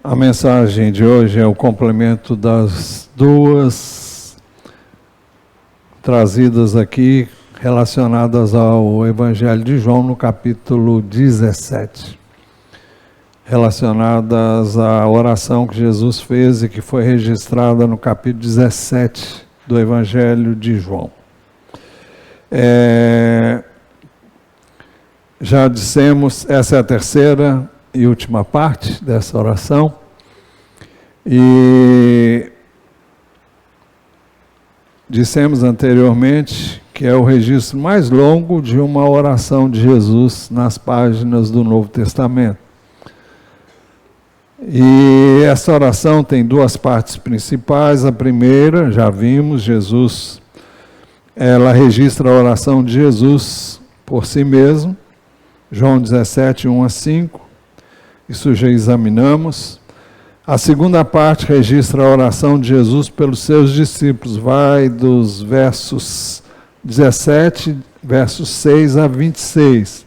A mensagem de hoje é o complemento das duas trazidas aqui, relacionadas ao Evangelho de João, no capítulo 17. Relacionadas à oração que Jesus fez e que foi registrada no capítulo 17 do Evangelho de João. Já dissemos, essa é a terceira e última parte dessa oração, e dissemos anteriormente que é o registro mais longo de uma oração de Jesus nas páginas do Novo Testamento. E essa oração tem duas partes principais. A primeira, já vimos, Jesus, ela registra a oração de Jesus por si mesmo, João 17, 1 a 5, isso já examinamos. A segunda parte registra a oração de Jesus pelos seus discípulos, vai dos versos 17, versos 6 a 26.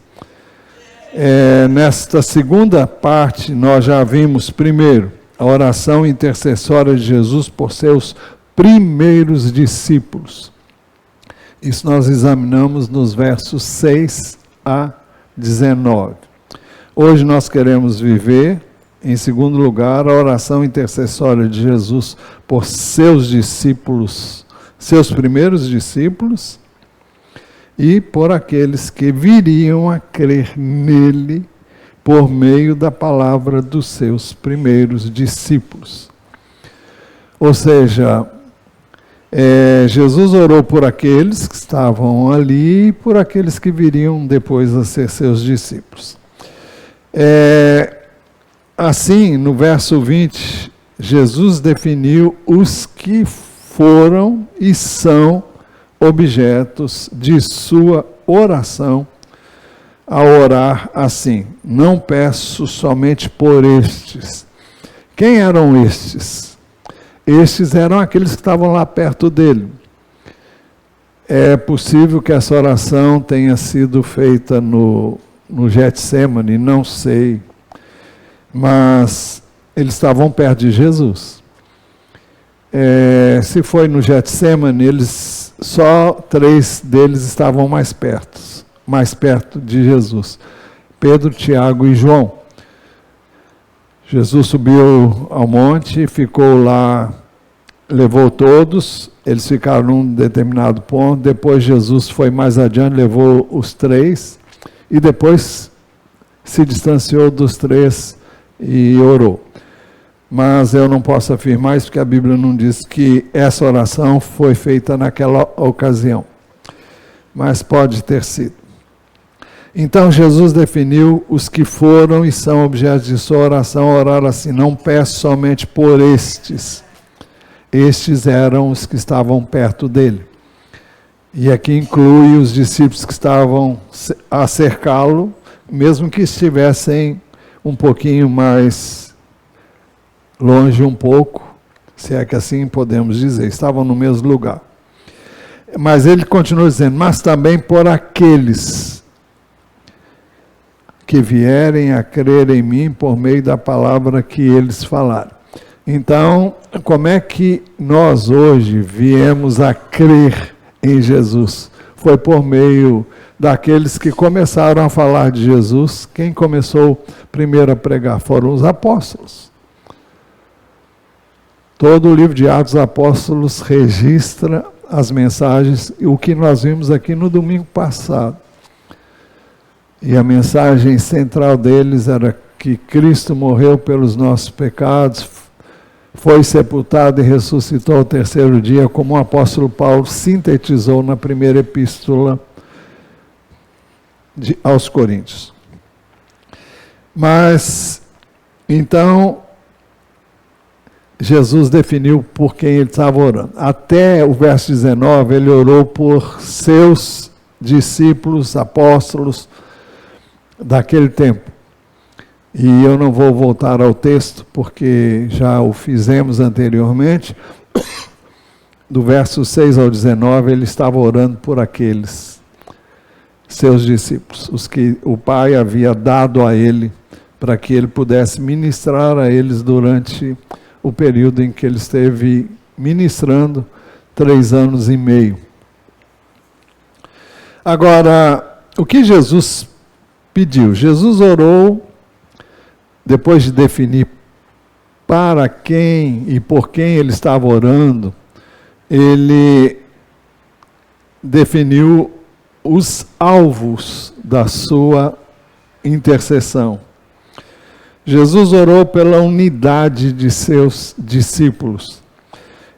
Nesta segunda parte, nós já vimos, primeiro, a oração intercessória de Jesus por seus primeiros discípulos. Isso nós examinamos nos versos 6 a 19. Hoje nós queremos viver, em segundo lugar, a oração intercessória de Jesus por seus discípulos, seus primeiros discípulos, e por aqueles que viriam a crer nele por meio da palavra dos seus primeiros discípulos. Ou seja, Jesus orou por aqueles que estavam ali e por aqueles que viriam depois a ser seus discípulos. Assim, no verso 20, Jesus definiu os que foram e são objetos de sua oração, ao orar assim: não peço somente por estes. Quem eram estes? Estes eram aqueles que estavam lá perto dele. É possível que essa oração tenha sido feita no Getsemane, não sei, mas eles estavam perto de Jesus. Se foi no Getsemane, só 3 deles estavam mais perto de Jesus: Pedro, Tiago e João. Jesus subiu ao monte, ficou lá, levou todos, eles ficaram num determinado ponto. Depois Jesus foi mais adiante, levou os 3, e depois se distanciou dos 3 e orou. Mas eu não posso afirmar isso, porque a Bíblia não diz que essa oração foi feita naquela ocasião. Mas pode ter sido. Então Jesus definiu os que foram e são objetos de sua oração, orar assim: não peço somente por estes. Estes eram os que estavam perto dele. E aqui inclui os discípulos que estavam a cercá-lo, mesmo que estivessem um pouquinho mais longe um pouco, se é que assim podemos dizer, estavam no mesmo lugar. Mas ele continua dizendo: mas também por aqueles que vierem a crer em mim por meio da palavra que eles falaram. Então, como é que nós hoje viemos a crer em Jesus? Foi por meio daqueles que começaram a falar de Jesus. Quem começou primeiro a pregar foram os apóstolos. Todo o livro de Atos dos Apóstolos registra as mensagens, o que nós vimos aqui no domingo passado. E a mensagem central deles era que Cristo morreu pelos nossos pecados, foi sepultado e ressuscitou ao terceiro dia, como o apóstolo Paulo sintetizou na primeira epístola aos Coríntios. Mas, então, Jesus definiu por quem ele estava orando. Até o verso 19, ele orou por seus discípulos, apóstolos daquele tempo. E eu não vou voltar ao texto, porque já o fizemos anteriormente. Do verso 6 ao 19, ele estava orando por aqueles seus discípulos, os que o Pai havia dado a ele para que ele pudesse ministrar a eles durante o período em que ele esteve ministrando, 3 anos e meio. Agora, o que Jesus pediu? Jesus orou, depois de definir para quem e por quem ele estava orando, ele definiu os alvos da sua intercessão. Jesus orou pela unidade de seus discípulos.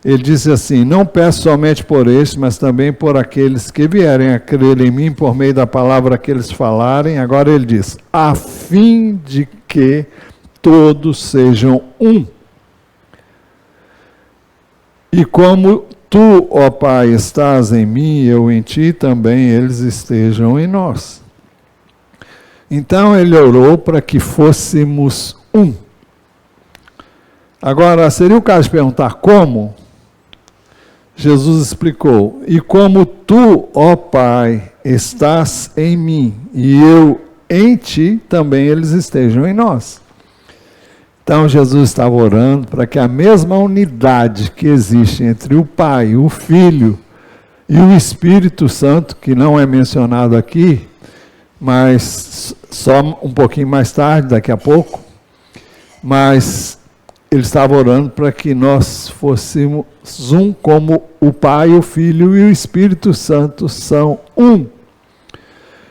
Ele disse assim: não peço somente por estes, mas também por aqueles que vierem a crer em mim por meio da palavra que eles falarem. Agora ele diz: a fim de que todos sejam um. E como tu, ó Pai, estás em mim e eu em ti, também eles estejam em nós. Então ele orou para que fôssemos um. Agora, seria o caso de perguntar como? Jesus explicou: e como tu, ó Pai, estás em mim e eu em ti, também eles estejam em nós. Então Jesus estava orando para que a mesma unidade que existe entre o Pai, o Filho e o Espírito Santo, que não é mencionado aqui, mas só um pouquinho mais tarde, daqui a pouco, mas ele estava orando para que nós fôssemos um, como o Pai, o Filho e o Espírito Santo são um.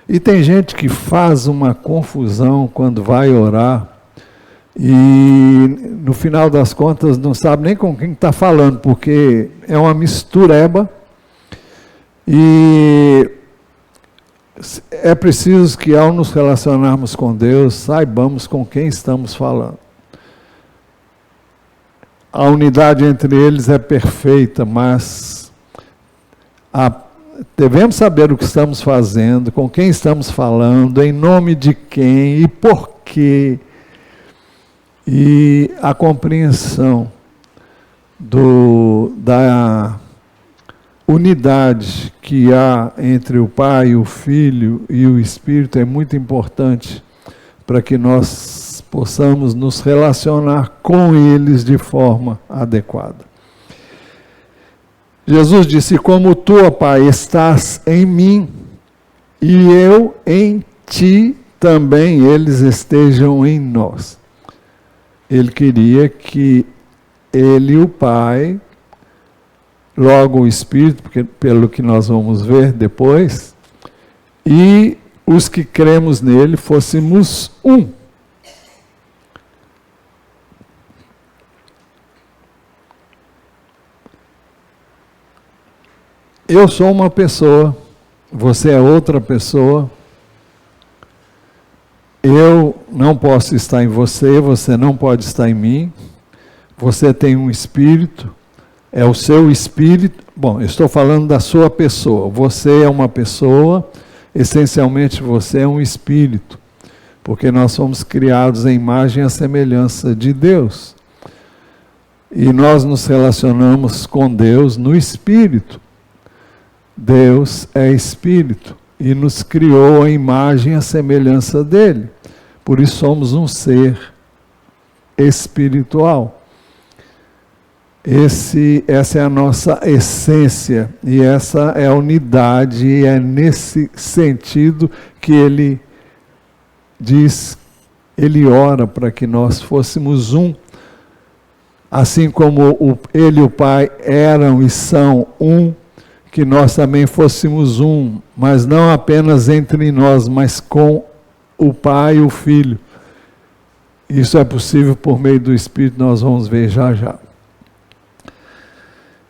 E tem gente que faz uma confusão quando vai orar, e no final das contas não sabe nem com quem está falando, porque é uma mistureba, e é preciso que ao nos relacionarmos com Deus, saibamos com quem estamos falando. A unidade entre eles é perfeita, mas devemos saber o que estamos fazendo, com quem estamos falando, em nome de quem e por quê. E a compreensão da unidade que há entre o Pai, o Filho e o Espírito é muito importante para que nós possamos nos relacionar com eles de forma adequada. Jesus disse: como tu, ó Pai, estás em mim e eu em ti, também eles estejam em nós. Ele queria que ele e o Pai, logo o Espírito, porque, pelo que nós vamos ver depois, e os que cremos nele fôssemos um. Eu sou uma pessoa, você é outra pessoa. Eu não posso estar em você, você não pode estar em mim. Você tem um espírito, é o seu espírito. Bom, eu estou falando da sua pessoa. Você é uma pessoa, essencialmente você é um espírito, porque nós somos criados em imagem e semelhança de Deus. E nós nos relacionamos com Deus no espírito. Deus é espírito e nos criou a imagem e a semelhança dele. Por isso somos um ser espiritual. Essa é a nossa essência, e essa é a unidade, e é nesse sentido que ele diz, ele ora para que nós fôssemos um, assim como ele e o Pai eram e são um, que nós também fôssemos um, mas não apenas entre nós, mas com o Pai e o Filho. Isso é possível por meio do Espírito, nós vamos ver já já.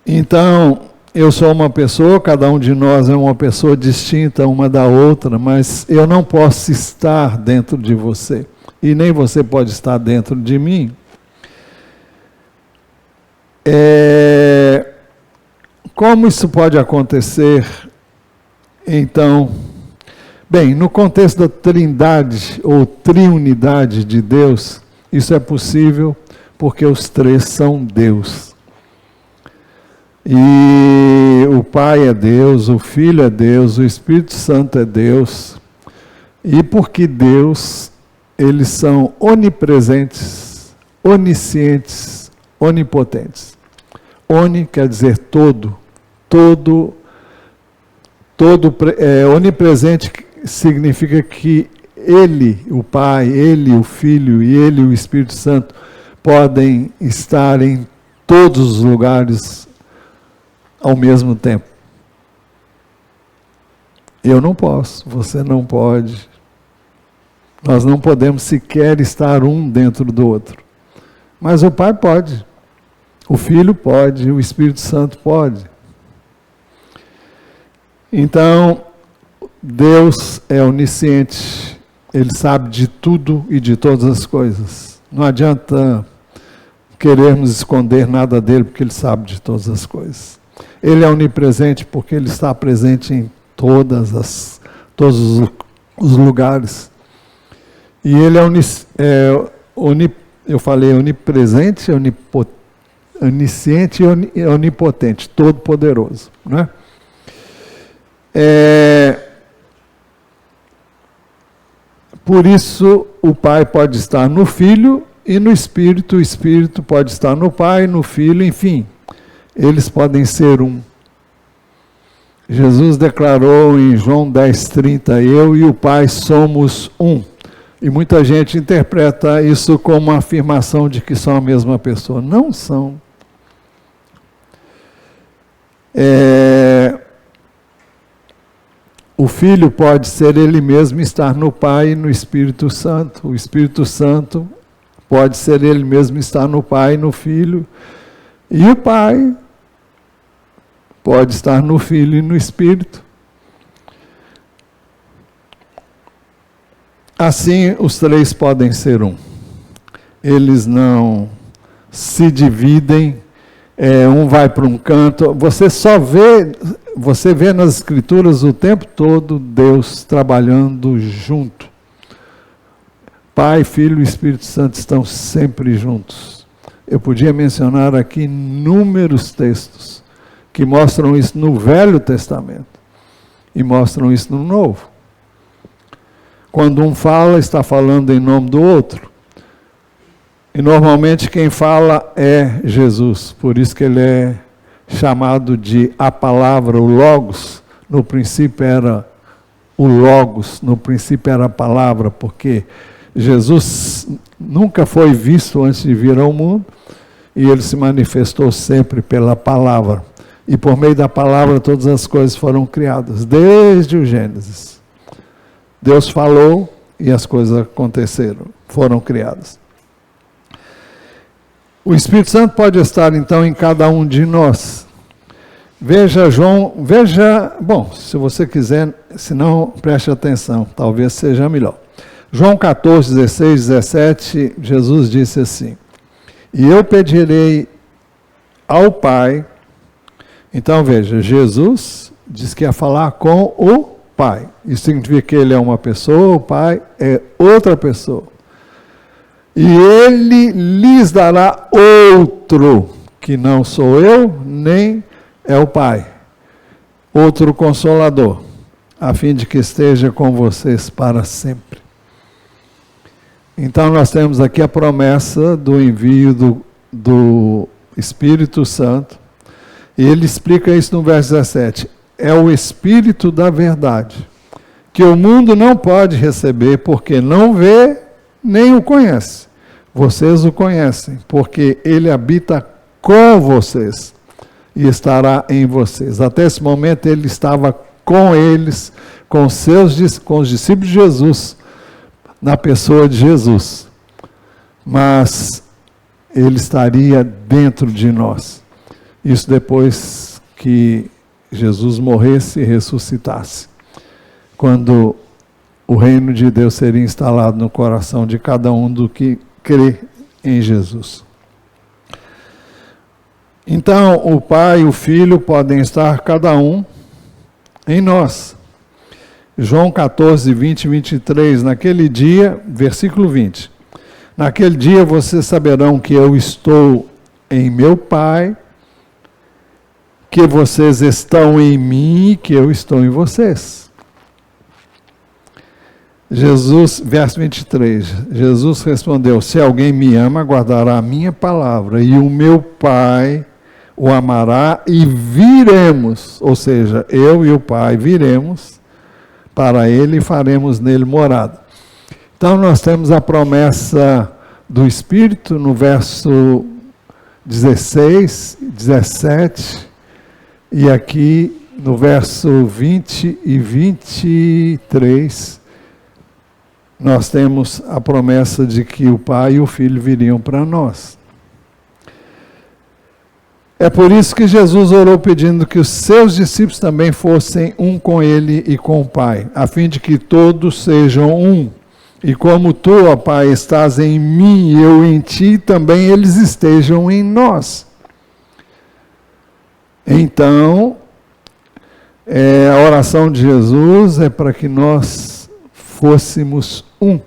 Então, eu sou uma pessoa, cada um de nós é uma pessoa distinta uma da outra, mas eu não posso estar dentro de você, e nem você pode estar dentro de mim. Como isso pode acontecer, então? Bem, no contexto da trindade ou triunidade de Deus, isso é possível porque os três são Deus. E o Pai é Deus, o Filho é Deus, o Espírito Santo é Deus. E porque Deus eles são onipresentes, oniscientes, onipotentes. Oni quer dizer todo, onipresente significa que Ele, o Pai, Ele, o Filho e Ele, o Espírito Santo, podem estar em todos os lugares ao mesmo tempo. Eu não posso, você não pode. Nós não podemos sequer estar um dentro do outro. Mas o Pai pode, o Filho pode, o Espírito Santo pode. Então, Deus é onisciente, Ele sabe de tudo e de todas as coisas. Não adianta querermos esconder nada dele, porque Ele sabe de todas as coisas. Ele é onipresente porque Ele está presente em todos os lugares. E Ele eu falei onipresente, onisciente e onipotente, todo poderoso, né? Por isso o Pai pode estar no Filho e no Espírito, o Espírito pode estar no Pai, no Filho, enfim, eles podem ser um. Jesus declarou em João 10,30, eu e o Pai somos um. E muita gente interpreta isso como uma afirmação de que são a mesma pessoa. Não são. O Filho pode ser Ele mesmo, estar no Pai e no Espírito Santo. O Espírito Santo pode ser Ele mesmo, estar no Pai e no Filho. E o Pai pode estar no Filho e no Espírito. Assim, os três podem ser um. Eles não se dividem, um vai para um canto. Você vê nas Escrituras o tempo todo Deus trabalhando junto. Pai, Filho e Espírito Santo estão sempre juntos. Eu podia mencionar aqui inúmeros textos que mostram isso no Velho Testamento e mostram isso no Novo. Quando um fala, está falando em nome do outro. E normalmente quem fala é Jesus. Por isso que ele é chamado de a palavra, o Logos. No princípio era o Logos, no princípio era a palavra, porque Jesus nunca foi visto antes de vir ao mundo, e ele se manifestou sempre pela palavra. E por meio da palavra todas as coisas foram criadas, desde o Gênesis. Deus falou e as coisas aconteceram, foram criadas. O Espírito Santo pode estar então em cada um de nós. Bom, se você quiser, se não, preste atenção, talvez seja melhor. João 14, 16, 17, Jesus disse assim, e eu pedirei ao Pai. Então veja, Jesus diz que ia falar com o Pai. Isso significa que ele é uma pessoa, o Pai é outra pessoa. E ele lhes dará outro, que não sou eu, nem é o Pai. Outro Consolador, a fim de que esteja com vocês para sempre. Então nós temos aqui a promessa do envio do Espírito Santo. E ele explica isso no verso 17. É o Espírito da verdade, que o mundo não pode receber, porque não vê, nem o conhece. Vocês o conhecem, porque ele habita com vocês e estará em vocês. Até esse momento ele estava com eles, com os discípulos de Jesus, na pessoa de Jesus. Mas ele estaria dentro de nós. Isso depois que Jesus morresse e ressuscitasse, quando o reino de Deus seria instalado no coração de cada um do que crê em Jesus. Então, o Pai e o Filho podem estar cada um em nós. João 14, 20 e 23, naquele dia, versículo 20, naquele dia vocês saberão que eu estou em meu Pai, que vocês estão em mim e que eu estou em vocês. Jesus, verso 23, Jesus respondeu: se alguém me ama, guardará a minha palavra, e o meu Pai o amará, e viremos, ou seja, eu e o Pai viremos para ele e faremos nele morada. Então nós temos a promessa do Espírito no verso 16, 17, e aqui no verso 20 e 23, nós temos a promessa de que o Pai e o Filho viriam para nós. É por isso que Jesus orou pedindo que os seus discípulos também fossem um com ele e com o Pai, a fim de que todos sejam um. E como tu, ó Pai, estás em mim e eu em ti, também eles estejam em nós. Então, a oração de Jesus é para que nós fôssemos um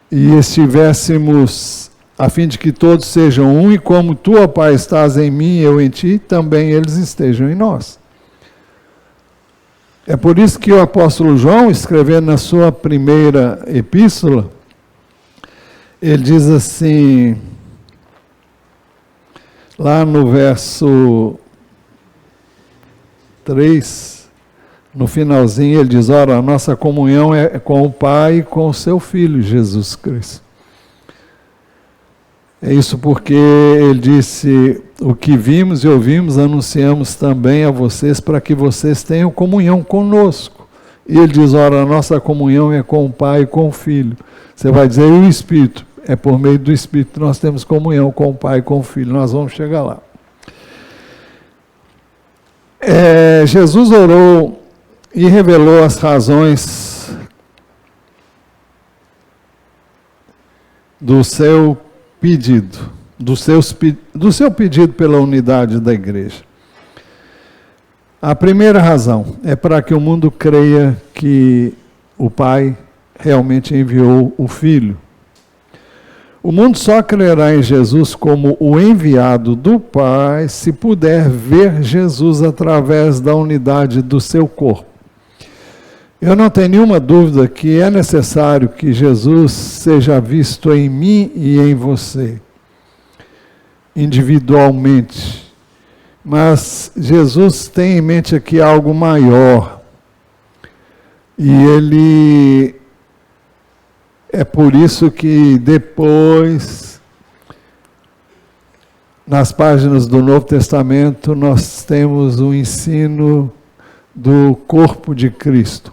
e estivéssemos, a fim de que todos sejam um, e como tu, ó Pai, estás em mim e eu em ti, também eles estejam em nós. É por isso que o apóstolo João, escrevendo na sua primeira epístola, ele diz assim, lá no verso 3, no finalzinho, ele diz: ora, a nossa comunhão é com o Pai e com o seu Filho, Jesus Cristo. É isso porque ele disse: o que vimos e ouvimos anunciamos também a vocês, para que vocês tenham comunhão conosco. E ele diz: ora, a nossa comunhão é com o Pai e com o Filho. Você vai dizer: e o Espírito? É por meio do Espírito que nós temos comunhão com o Pai e com o Filho. Nós vamos chegar lá. Jesus orou e revelou as razões do seu pedido, do seu pedido pela unidade da igreja. A primeira razão é para que o mundo creia que o Pai realmente enviou o Filho. O mundo só crerá em Jesus como o enviado do Pai se puder ver Jesus através da unidade do seu corpo. Eu não tenho nenhuma dúvida que é necessário que Jesus seja visto em mim e em você, individualmente. Mas Jesus tem em mente aqui algo maior. E ele... É por isso que depois, nas páginas do Novo Testamento, nós temos o ensino do corpo de Cristo,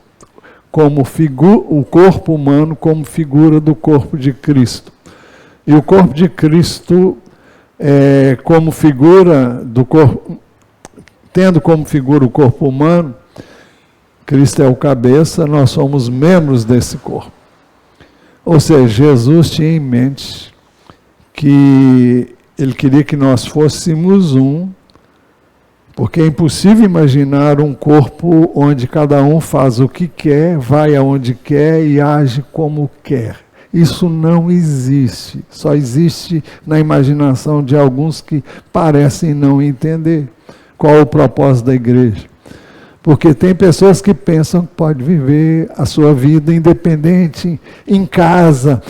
como o corpo humano como figura do corpo de Cristo. E o corpo de Cristo, como figura do corpo, tendo como figura o corpo humano, Cristo é o cabeça, nós somos membros desse corpo. Ou seja, Jesus tinha em mente que ele queria que nós fôssemos um, porque é impossível imaginar um corpo onde cada um faz o que quer, vai aonde quer e age como quer. Isso não existe, só existe na imaginação de alguns que parecem não entender qual é o propósito da igreja. Porque tem pessoas que pensam que pode viver a sua vida independente, em casa,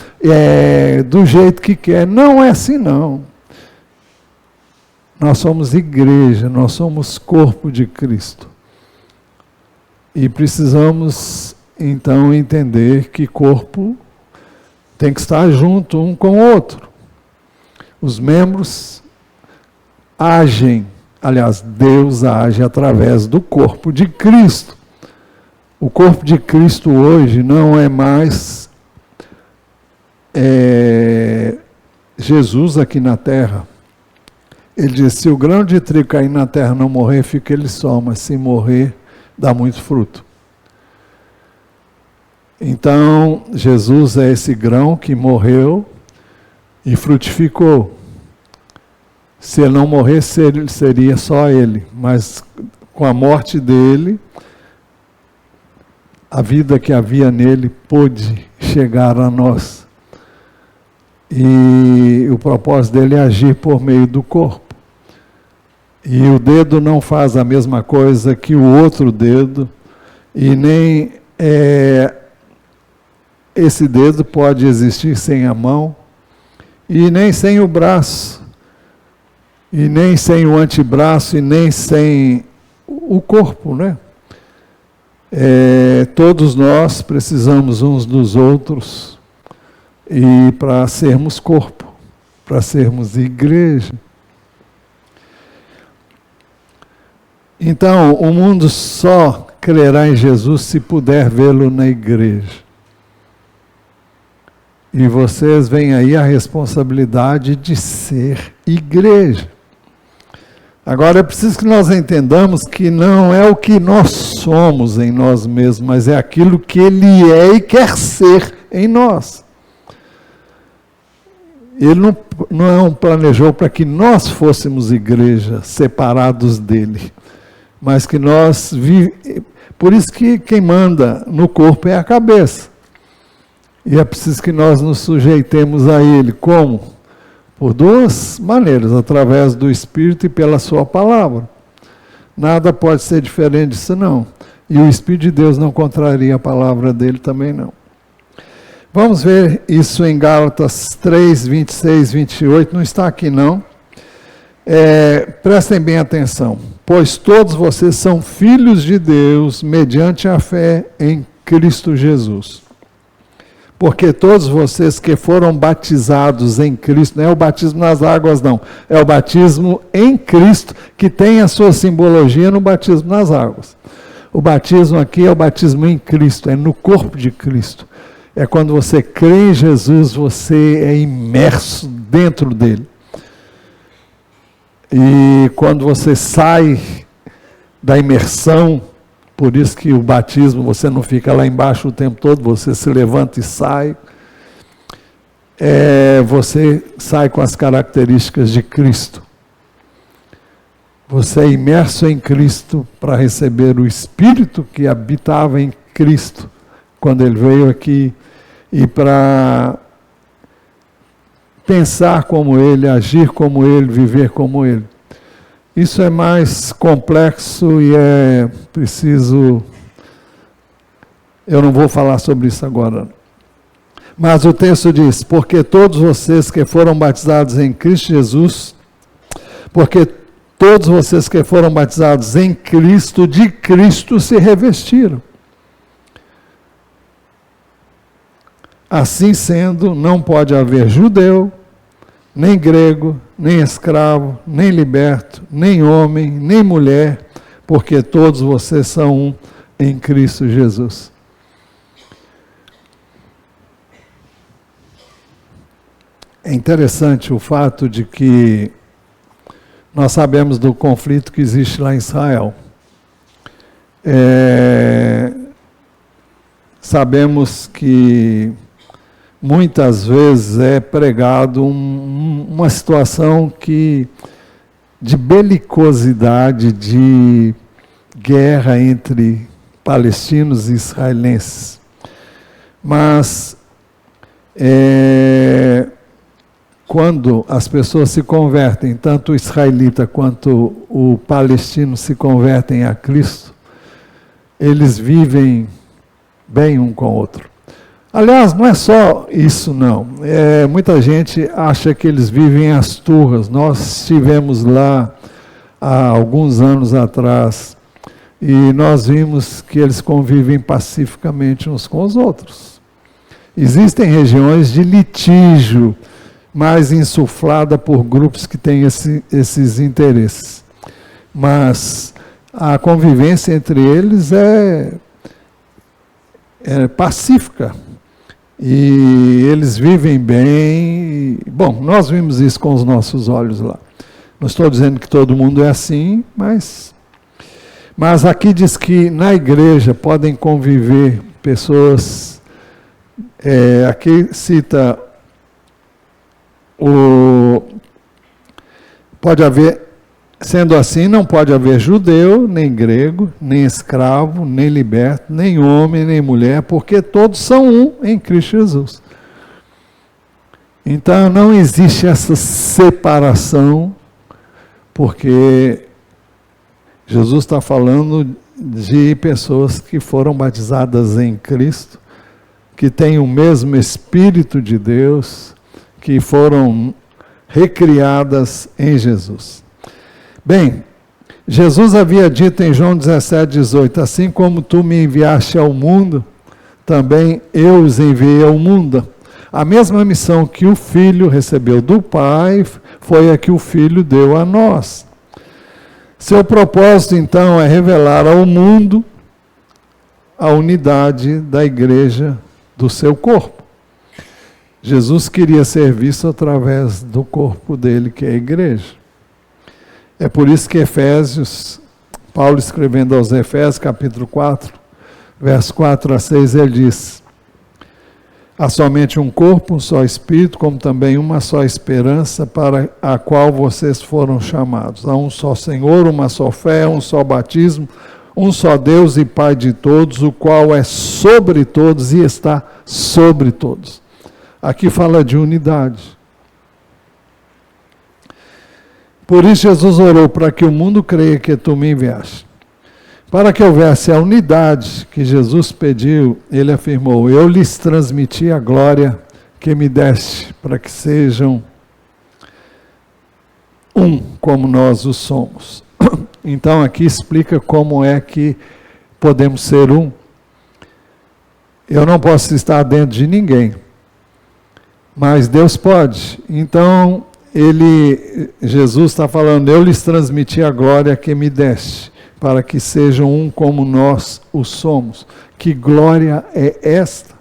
do jeito que quer. Não é assim, não. Nós somos igreja, nós somos corpo de Cristo. E precisamos, então, entender que corpo tem que estar junto um com o outro. Os membros agem. Aliás, Deus age através do corpo de Cristo. O corpo de Cristo hoje não é mais Jesus aqui na terra. Ele diz: se o grão de trigo cair na terra e não morrer, fica ele só, mas se morrer, dá muito fruto. Então, Jesus é esse grão que morreu e frutificou. Se ele não morresse, seria só ele. Mas com a morte dele, a vida que havia nele pôde chegar a nós. E o propósito dele é agir por meio do corpo. E o dedo não faz a mesma coisa que o outro dedo, e nem esse dedo pode existir sem a mão, e nem sem o braço, e nem sem o antebraço, e nem sem o corpo, né? Todos nós precisamos uns dos outros, e para sermos corpo, para sermos igreja. Então, o mundo só crerá em Jesus se puder vê-lo na igreja. E vocês veem aí a responsabilidade de ser igreja. Agora é preciso que nós entendamos que não é o que nós somos em nós mesmos, mas é aquilo que Ele é e quer ser em nós. Ele não planejou para que nós fôssemos igreja, separados dele, mas que nós por isso que quem manda no corpo é a cabeça. E é preciso que nós nos sujeitemos a ele. Como? Por duas maneiras, através do Espírito e pela sua palavra. Nada pode ser diferente disso, não. E o Espírito de Deus não contraria a palavra dele também, não. Vamos ver isso em Gálatas 3, 26, 28, não está aqui não. Prestem bem atenção. Pois todos vocês são filhos de Deus, mediante a fé em Cristo Jesus. Porque todos vocês que foram batizados em Cristo, não é o batismo nas águas não, é o batismo em Cristo, que tem a sua simbologia no batismo nas águas. O batismo aqui é o batismo em Cristo, é no corpo de Cristo. É quando você crê em Jesus, você é imerso dentro dele. E quando você sai da imersão, por isso que o batismo, você não fica lá embaixo o tempo todo, você se levanta e sai. Você sai com as características de Cristo. Você é imerso em Cristo para receber o Espírito que habitava em Cristo, quando Ele veio aqui, e para pensar como Ele, agir como Ele, viver como Ele. Isso é mais complexo e é preciso... Eu não vou falar sobre isso agora. Mas o texto diz, porque todos vocês que foram batizados em Cristo Jesus, porque todos vocês que foram batizados em Cristo, de Cristo se revestiram. Assim sendo, não pode haver judeu, nem grego, nem escravo, nem liberto, nem homem, nem mulher, porque todos vocês são um em Cristo Jesus. É interessante o fato de que nós sabemos do conflito que existe lá em Israel. Sabemos que muitas vezes é pregado uma situação de belicosidade, de guerra entre palestinos e israelenses. Mas quando as pessoas se convertem, tanto o israelita quanto o palestino se convertem a Cristo, eles vivem bem um com o outro. Aliás, não é só isso não, muita gente acha que eles vivem às turras. Nós estivemos lá há alguns anos atrás e nós vimos que eles convivem pacificamente uns com os outros. Existem regiões de litígio, mais insuflada por grupos que têm esses interesses, mas a convivência entre eles é pacífica. E eles vivem bem. Bom, nós vimos isso com os nossos olhos lá. Não estou dizendo que todo mundo é assim, mas aqui diz que na igreja podem conviver pessoas. Aqui cita pode haver, sendo assim, não pode haver judeu, nem grego, nem escravo, nem liberto, nem homem, nem mulher, porque todos são um em Cristo Jesus. Então não existe essa separação, porque Jesus está falando de pessoas que foram batizadas em Cristo, que têm o mesmo Espírito de Deus, que foram recriadas em Jesus. Bem, Jesus havia dito em João 17:18, assim como tu me enviaste ao mundo, também eu os enviei ao mundo. A mesma missão que o Filho recebeu do Pai, foi a que o Filho deu a nós. Seu propósito, então, é revelar ao mundo a unidade da igreja do seu corpo. Jesus queria ser visto através do corpo dele, que é a igreja. É por isso que Efésios, Paulo escrevendo aos Efésios, capítulo 4, verso 4 a 6, ele diz: há somente um corpo, um só Espírito, como também uma só esperança para a qual vocês foram chamados. Há um só Senhor, uma só fé, um só batismo, um só Deus e Pai de todos, o qual é sobre todos e está sobre todos. Aqui fala de unidade. Por isso Jesus orou para que o mundo creia que tu me enviaste. Para que houvesse a unidade que Jesus pediu, ele afirmou: eu lhes transmiti a glória que me deste, para que sejam um como nós o somos. Então aqui explica como é que podemos ser um. Eu não posso estar dentro de ninguém, mas Deus pode. Então Jesus está falando: eu lhes transmiti a glória que me deste, para que sejam um como nós o somos. Que glória é esta?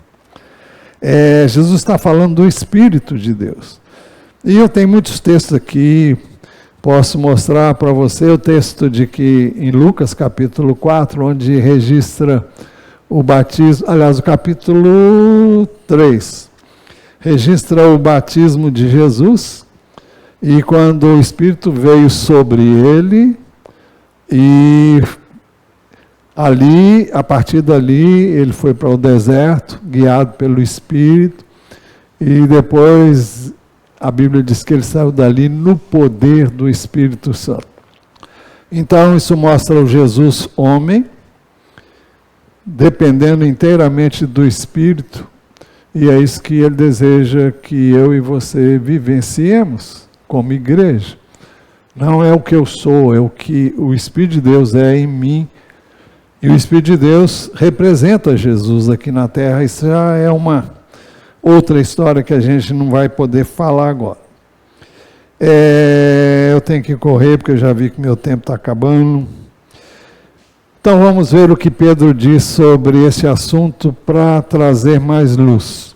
Jesus está falando do Espírito de Deus. E eu tenho muitos textos aqui, posso mostrar para você o texto de que em Lucas capítulo 4, onde registra o batismo, aliás, o capítulo 3, registra o batismo de Jesus, e quando o Espírito veio sobre ele, e ali, a partir dali, ele foi para o deserto, guiado pelo Espírito, e depois a Bíblia diz que ele saiu dali no poder do Espírito Santo. Então isso mostra o Jesus homem, dependendo inteiramente do Espírito, e é isso que ele deseja que eu e você vivenciemos como igreja. Não é o que eu sou, é o que o Espírito de Deus é em mim. E o Espírito de Deus representa Jesus aqui na terra. Isso já é uma outra história que a gente não vai poder falar agora. Eu tenho que correr, porque eu já vi que meu tempo está acabando. Então vamos ver o que Pedro diz sobre esse assunto para trazer mais luz.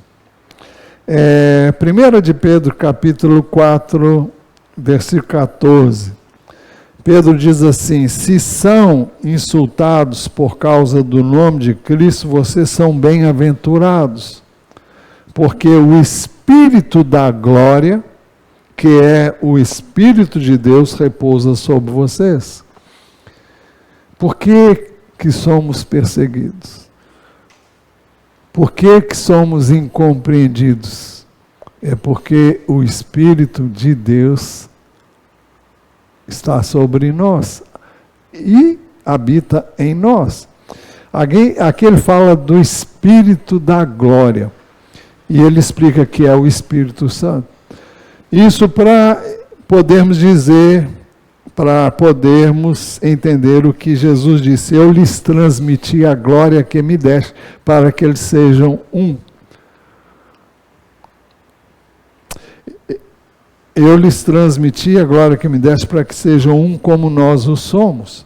1 de Pedro, capítulo 4, versículo 14. Pedro diz assim: se são insultados por causa do nome de Cristo, vocês são bem-aventurados, porque o Espírito da glória, que é o Espírito de Deus, repousa sobre vocês. Por que que somos perseguidos? Por que que somos incompreendidos? É porque o Espírito de Deus está sobre nós e habita em nós. Aqui ele fala do Espírito da glória, e ele explica que é o Espírito Santo. Isso para podermos dizer, para podermos entender o que Jesus disse: eu lhes transmiti a glória que me deste, para que eles sejam um. Eu lhes transmiti a glória que me deste, para que sejam um como nós o somos.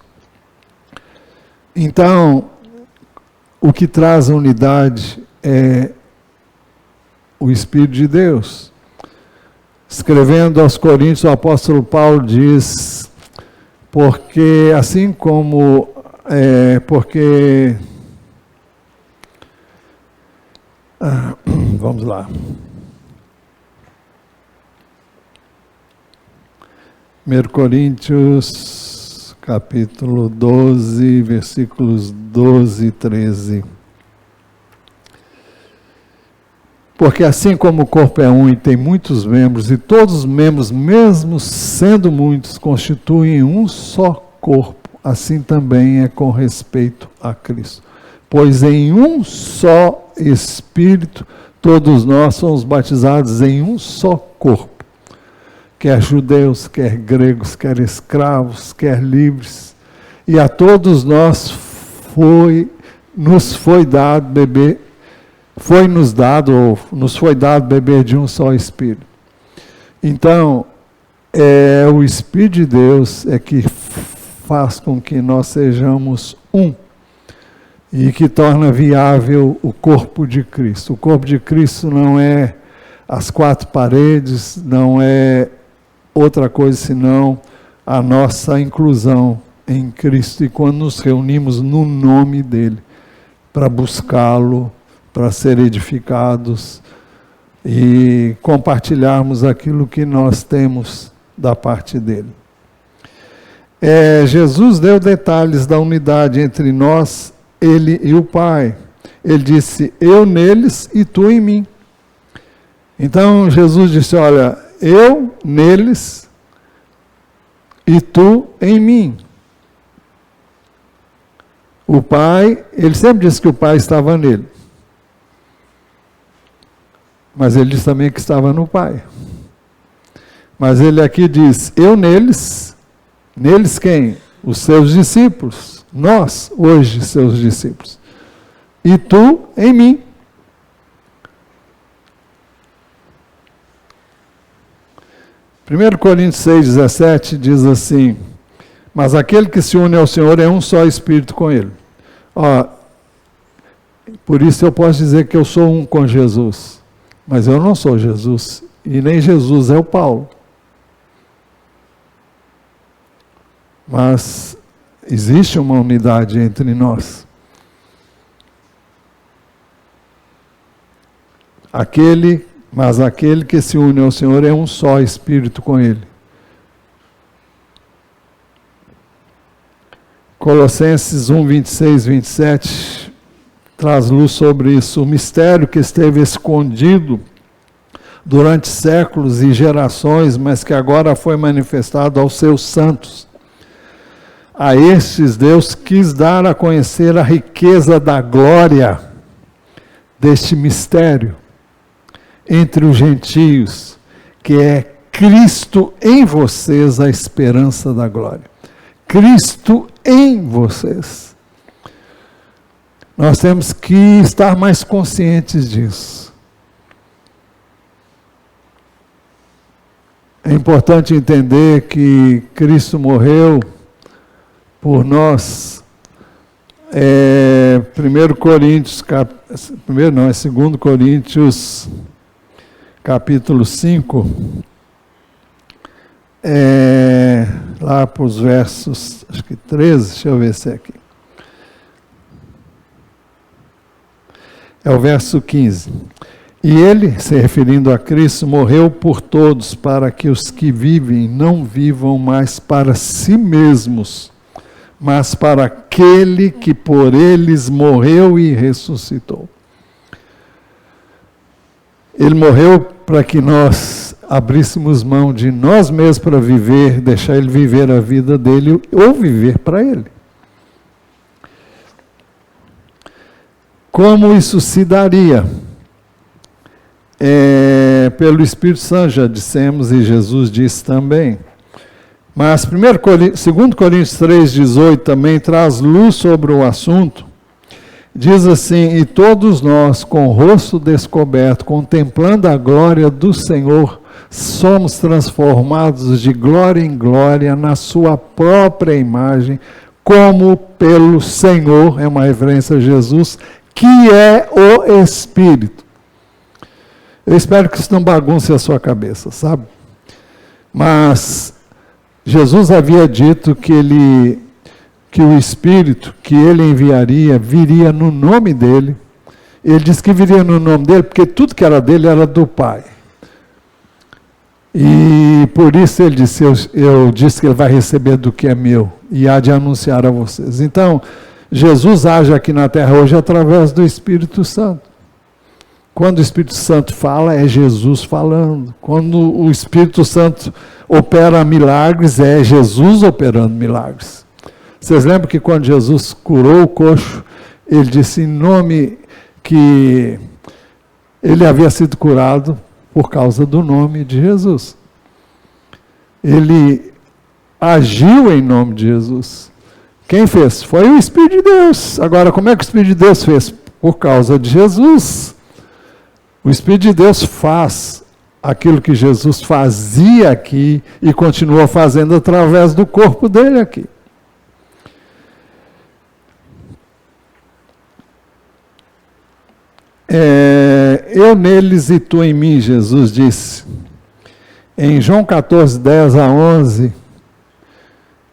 Então, o que traz a unidade é o Espírito de Deus. Escrevendo aos Coríntios, o apóstolo Paulo diz: porque assim como, vamos lá. 1 Coríntios, capítulo 12, versículos 12 e 13. Porque assim como o corpo é um e tem muitos membros, e todos os membros, mesmo sendo muitos, constituem um só corpo, assim também é com respeito a Cristo. Pois em um só Espírito, todos nós somos batizados em um só corpo. Quer judeus, quer gregos, quer escravos, quer livres. E a todos nós nos foi dado beber de um só Espírito. Então, o Espírito de Deus é que faz com que nós sejamos um e que torna viável o corpo de Cristo. O corpo de Cristo não é as quatro paredes, não é outra coisa senão a nossa inclusão em Cristo, e quando nos reunimos no nome dele, para buscá-lo, para ser edificados e compartilharmos aquilo que nós temos da parte dele. Jesus deu detalhes da unidade entre nós, ele e o Pai. Ele disse, eu neles e tu em mim. Então Jesus disse, olha, eu neles e tu em mim. O Pai, ele sempre disse que o Pai estava nele. Mas ele disse também que estava no Pai. Mas ele aqui diz, eu neles, neles quem? Os seus discípulos, nós, hoje, seus discípulos. E tu em mim. Primeiro Coríntios 6,17 diz assim, mas aquele que se une ao Senhor é um só Espírito com Ele. Por isso eu posso dizer que eu sou um com Jesus. Mas eu não sou Jesus. E nem Jesus é o Paulo. Mas existe uma unidade entre nós. Mas aquele que se une ao Senhor é um só Espírito com Ele. Colossenses 1, 26, 27 traz luz sobre isso. O mistério que esteve escondido durante séculos e gerações, mas que agora foi manifestado aos seus santos. A estes Deus quis dar a conhecer a riqueza da glória deste mistério entre os gentios, que é Cristo em vocês, a esperança da glória. Cristo em vocês. Nós temos que estar mais conscientes disso. É importante entender que Cristo morreu por nós. 2 Coríntios, capítulo 5, lá para os versos, acho que 13, deixa eu ver se é aqui. É o verso 15. E ele, se referindo a Cristo, morreu por todos, para que os que vivem não vivam mais para si mesmos, mas para aquele que por eles morreu e ressuscitou. Ele morreu para que nós abríssemos mão de nós mesmos para viver, deixar ele viver a vida dele ou viver para ele. Como isso se daria? Pelo Espírito Santo, já dissemos, e Jesus disse também. Mas 2 Coríntios 3,18 também traz luz sobre o assunto. Diz assim, e todos nós, com o rosto descoberto, contemplando a glória do Senhor, somos transformados de glória em glória na sua própria imagem, como pelo Senhor, é uma referência a Jesus, que é o Espírito. Eu espero que isso não bagunce a sua cabeça, sabe? Mas Jesus havia dito que o Espírito que ele enviaria, viria no nome dele. Ele disse que viria no nome dele, porque tudo que era dele era do Pai. E por isso ele disse, eu disse que ele vai receber do que é meu, e há de anunciar a vocês. Então, Jesus age aqui na terra hoje através do Espírito Santo. Quando o Espírito Santo fala, é Jesus falando. Quando o Espírito Santo opera milagres, é Jesus operando milagres. Vocês lembram que quando Jesus curou o coxo, ele disse, em nome, que ele havia sido curado por causa do nome de Jesus. Ele agiu em nome de Jesus. Quem fez? Foi o Espírito de Deus. Agora, como é que o Espírito de Deus fez? Por causa de Jesus. O Espírito de Deus faz aquilo que Jesus fazia aqui e continua fazendo através do corpo dele aqui. Eu neles e tu em mim, Jesus disse. Em João 14, 10 a 11,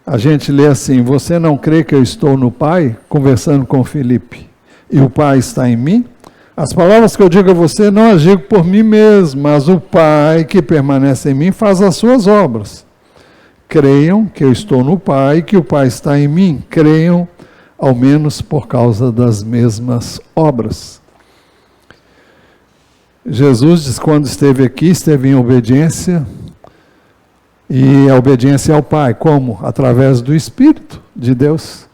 a gente lê assim: você não crê que eu estou no Pai? Conversando com Filipe. E o Pai está em mim? As palavras que eu digo a você não as digo por mim mesmo, mas o Pai que permanece em mim faz as suas obras. Creiam que eu estou no Pai e que o Pai está em mim. Creiam, ao menos por causa das mesmas obras. Jesus diz, quando esteve aqui, esteve em obediência, e a obediência ao Pai, como? Através do Espírito de Deus,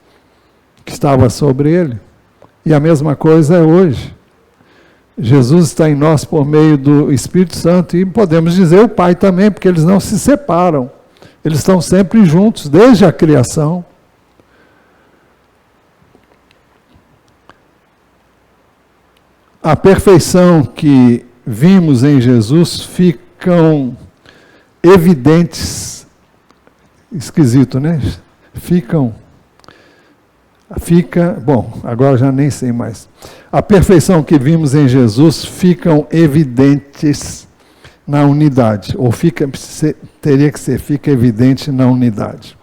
que estava sobre ele. E a mesma coisa é hoje. Jesus está em nós por meio do Espírito Santo, e podemos dizer o Pai também, porque eles não se separam. Eles estão sempre juntos, desde a criação. A perfeição que vimos em Jesus ficam evidentes. Esquisito, né? Bom, agora já nem sei mais. A perfeição que vimos em Jesus ficam evidentes na unidade. Ou teria que ser, fica evidente na unidade.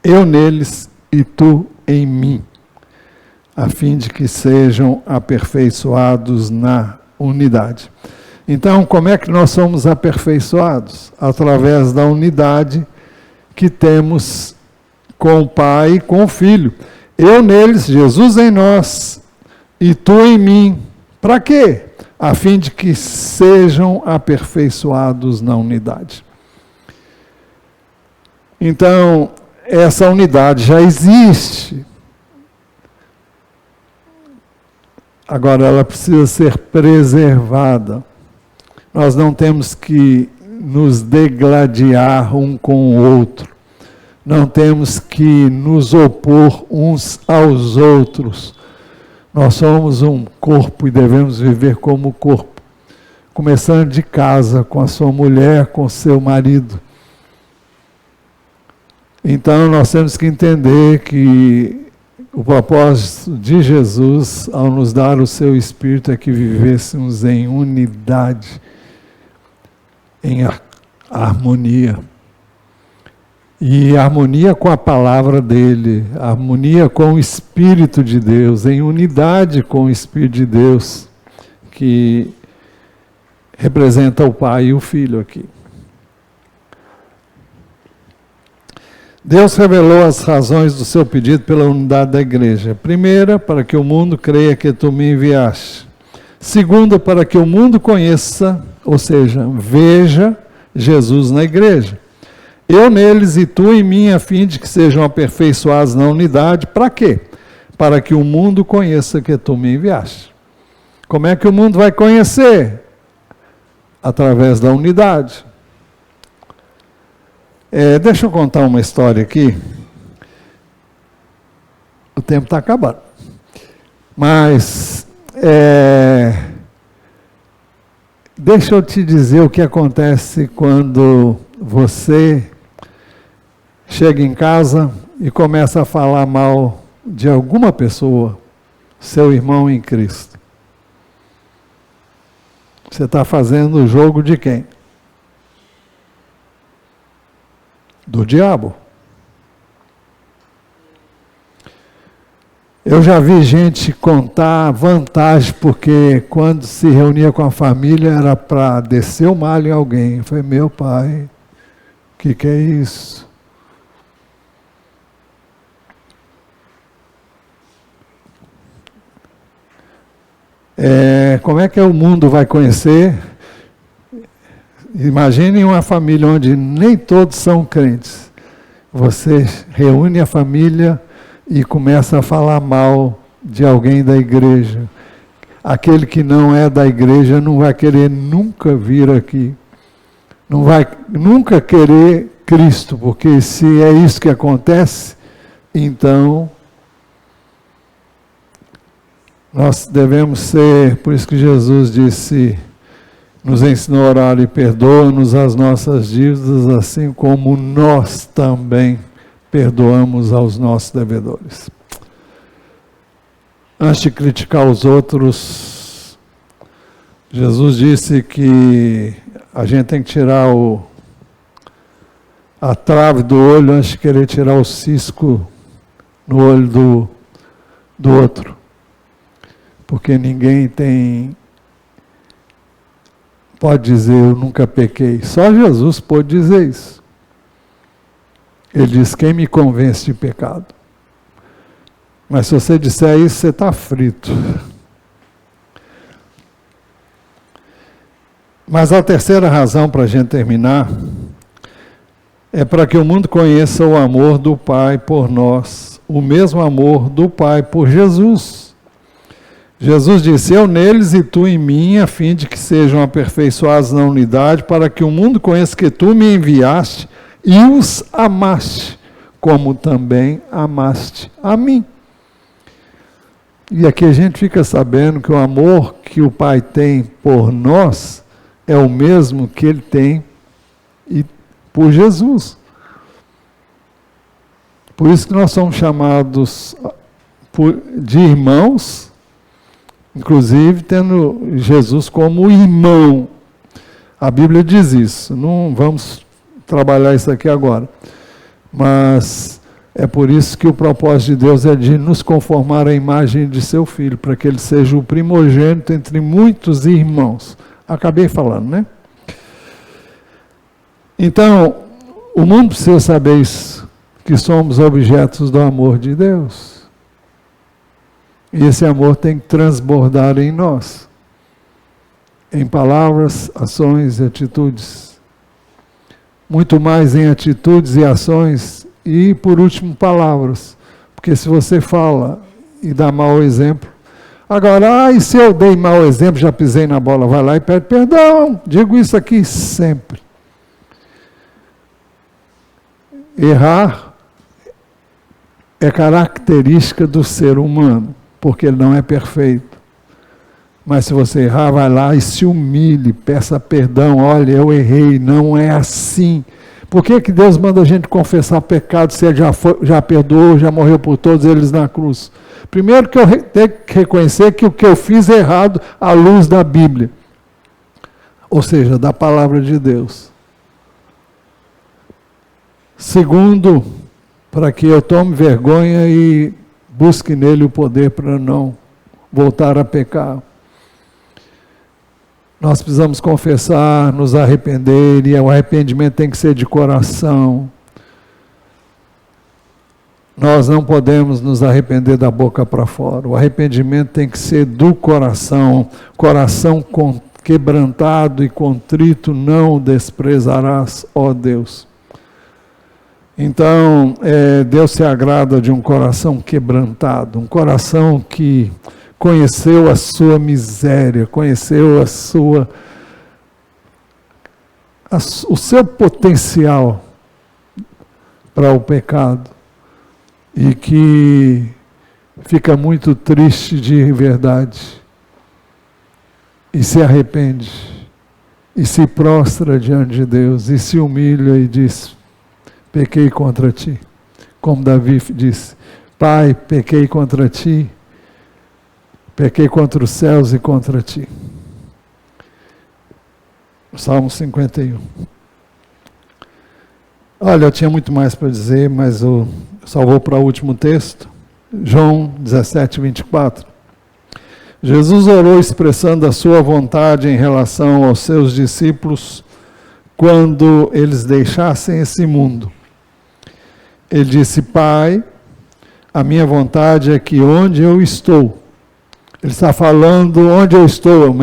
Eu neles e tu em mim, a fim de que sejam aperfeiçoados na unidade. Então, como é que nós somos aperfeiçoados? Através da unidade que temos com o Pai e com o Filho. Eu neles, Jesus em nós, e tu em mim. Para quê? A fim de que sejam aperfeiçoados na unidade. Então, essa unidade já existe. Agora, ela precisa ser preservada. Nós não temos que nos degladiar um com o outro. Não temos que nos opor uns aos outros. Nós somos um corpo e devemos viver como corpo. Começando de casa, com a sua mulher, com o seu marido. Então, nós temos que entender que o propósito de Jesus, ao nos dar o seu Espírito, é que vivêssemos em unidade, em harmonia. E harmonia com a palavra dele, harmonia com o Espírito de Deus, em unidade com o Espírito de Deus, que representa o Pai e o Filho aqui. Deus revelou as razões do seu pedido pela unidade da igreja. Primeira, para que o mundo creia que tu me enviaste. Segunda, para que o mundo conheça, ou seja, veja Jesus na igreja. Eu neles e tu em mim, a fim de que sejam aperfeiçoados na unidade. Para quê? Para que o mundo conheça que tu me enviaste. Como é que o mundo vai conhecer? Através da unidade. Deixa eu contar uma história aqui. O tempo está acabando. Mas, deixa eu te dizer o que acontece quando você chega em casa e começa a falar mal de alguma pessoa, seu irmão em Cristo. Você está fazendo o jogo de quem? Do diabo. Eu já vi gente contar vantagem, porque quando se reunia com a família era para descer o malho em alguém. Eu falei, meu pai, o que é isso? Como é que o mundo vai conhecer? Imagine uma família onde nem todos são crentes. Você reúne a família e começa a falar mal de alguém da igreja. aquele que não é da igreja não vai querer nunca vir aqui. Não vai nunca querer Cristo, porque se é isso que acontece, então nós devemos ser, por isso que Jesus disse, nos ensinou a orar e perdoa-nos as nossas dívidas, assim como nós também perdoamos aos nossos devedores. Antes de criticar os outros, Jesus disse que a gente tem que tirar a trave do olho antes de querer tirar o cisco no olho do outro. Porque ninguém pode dizer, eu nunca pequei. Só Jesus pode dizer isso. Ele diz, quem me convence de pecado? Mas se você disser isso, você está frito. Mas a terceira razão para a gente terminar é para que o mundo conheça o amor do Pai por nós, o mesmo amor do Pai por Jesus. Jesus disse, eu neles e tu em mim, a fim de que sejam aperfeiçoados na unidade, para que o mundo conheça que tu me enviaste e os amaste, como também amaste a mim. E aqui a gente fica sabendo que o amor que o Pai tem por nós é o mesmo que Ele tem por Jesus. Por isso que nós somos chamados de irmãos, inclusive tendo Jesus como irmão. A Bíblia diz isso. Não vamos trabalhar isso aqui agora. Mas é por isso que o propósito de Deus é de nos conformar à imagem de seu Filho, para que ele seja o primogênito entre muitos irmãos. Acabei falando, né? Então, o mundo precisa saber isso, que somos objetos do amor de Deus. E esse amor tem que transbordar em nós, em palavras, ações e atitudes. Muito mais em atitudes e ações e, por último, palavras. Porque se você fala e dá mau exemplo, agora, e se eu dei mau exemplo, já pisei na bola, vai lá e pede perdão. Digo isso aqui sempre. Errar é característica do ser humano, porque ele não é perfeito. Mas se você errar, vai lá e se humilhe, peça perdão. Olha, eu errei, não é assim. Por que Deus manda a gente confessar pecado se Ele já perdoou, já morreu por todos eles na cruz? Primeiro que eu tenho que reconhecer que o que eu fiz é errado à luz da Bíblia. Ou seja, da palavra de Deus. Segundo, para que eu tome vergonha e busque nele o poder para não voltar a pecar. Nós precisamos confessar, nos arrepender, e o arrependimento tem que ser de coração. Nós não podemos nos arrepender da boca para fora. O arrependimento tem que ser do coração. Coração quebrantado e contrito não desprezarás, ó Deus. Então, Deus se agrada de um coração quebrantado, um coração que conheceu a sua miséria, conheceu o seu potencial para o pecado e que fica muito triste de verdade e se arrepende e se prostra diante de Deus e se humilha e diz: pequei contra ti, como Davi disse: Pai, pequei contra ti, pequei contra os céus e contra ti. Salmo 51. Olha, eu tinha muito mais para dizer, mas eu só vou para o último texto. João 17, 24. Jesus orou expressando a sua vontade em relação aos seus discípulos quando eles deixassem esse mundo. Ele disse: Pai, a minha vontade é que onde eu estou, ele está falando onde eu estou,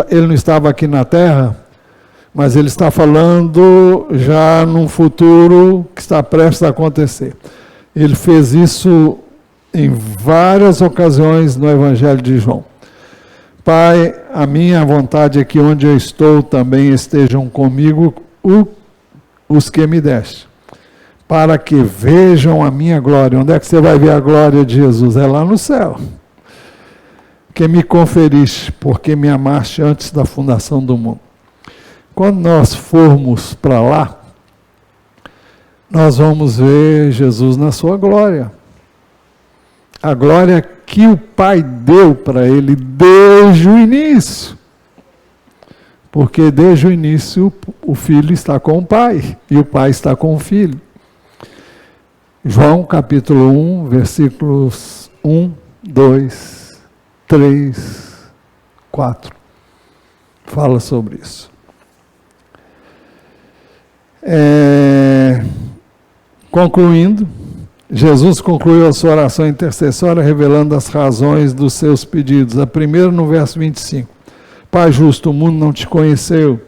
ele não estava aqui na terra, mas ele está falando já num futuro que está prestes a acontecer. Ele fez isso em várias ocasiões no Evangelho de João. Pai, a minha vontade é que onde eu estou também estejam comigo os que me deste, para que vejam a minha glória. Onde é que você vai ver a glória de Jesus? É lá no céu. Que me conferiste, porque me amaste antes da fundação do mundo. Quando nós formos para lá, nós vamos ver Jesus na sua glória. A glória que o Pai deu para ele desde o início. Porque desde o início o Filho está com o Pai e o Pai está com o Filho. João capítulo 1, versículos 1, 2, 3, 4. Fala sobre isso. Concluindo, Jesus concluiu a sua oração intercessória revelando as razões dos seus pedidos. A primeira no verso 25. Pai justo, o mundo não te conheceu,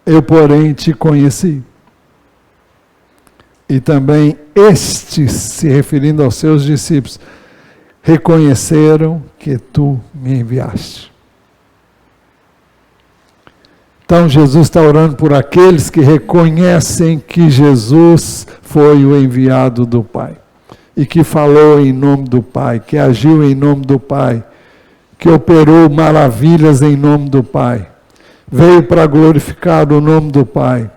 eu porém te conheci. E também estes, se referindo aos seus discípulos, reconheceram que tu me enviaste. Então Jesus está orando por aqueles que reconhecem que Jesus foi o enviado do Pai. E que falou em nome do Pai, que agiu em nome do Pai, que operou maravilhas em nome do Pai. Veio para glorificar o nome do Pai.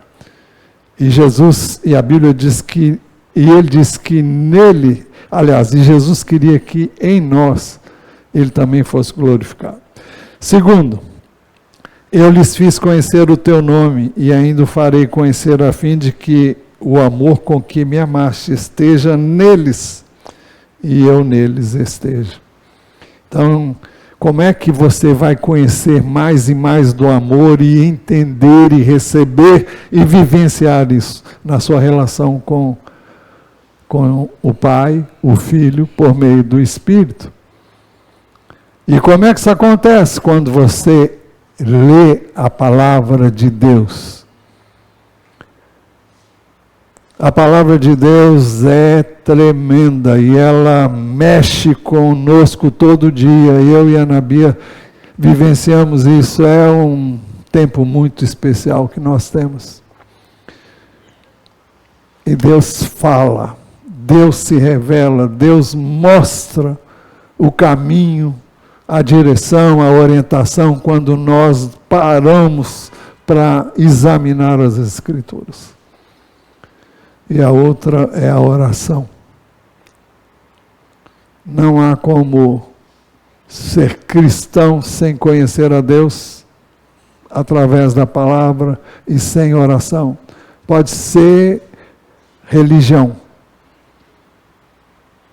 E Jesus, e a Bíblia diz que, e ele diz que nele, aliás, e Jesus queria que em nós ele também fosse glorificado. Segundo, eu lhes fiz conhecer o teu nome e ainda o farei conhecer a fim de que o amor com que me amaste esteja neles e eu neles esteja. Então, como é que você vai conhecer mais e mais do amor e entender e receber e vivenciar isso na sua relação com o Pai, o Filho, por meio do Espírito? E como é que isso acontece? Quando você lê a palavra de Deus. A palavra de Deus é tremenda e ela mexe conosco todo dia. Eu e a Ana Bia vivenciamos isso. É um tempo muito especial que nós temos. E Deus fala, Deus se revela, Deus mostra o caminho, a direção, a orientação, quando nós paramos para examinar as Escrituras. E a outra é a oração. Não há como ser cristão sem conhecer a Deus através da palavra e sem oração. Pode ser religião.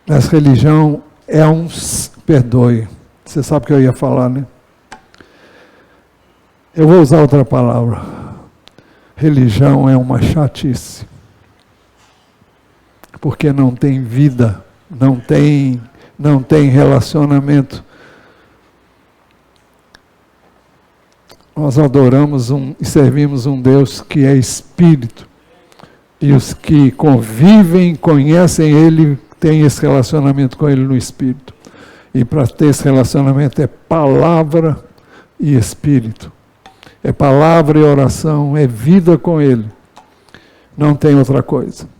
Mas religião é perdoe. Você sabe o que eu ia falar, né? Eu vou usar outra palavra. Religião é uma chatice. Porque não tem vida, não tem relacionamento. Nós adoramos e servimos um Deus que é Espírito. E os que convivem, conhecem Ele, têm esse relacionamento com Ele no Espírito. E para ter esse relacionamento é palavra e Espírito. É palavra e oração, é vida com Ele. Não tem outra coisa.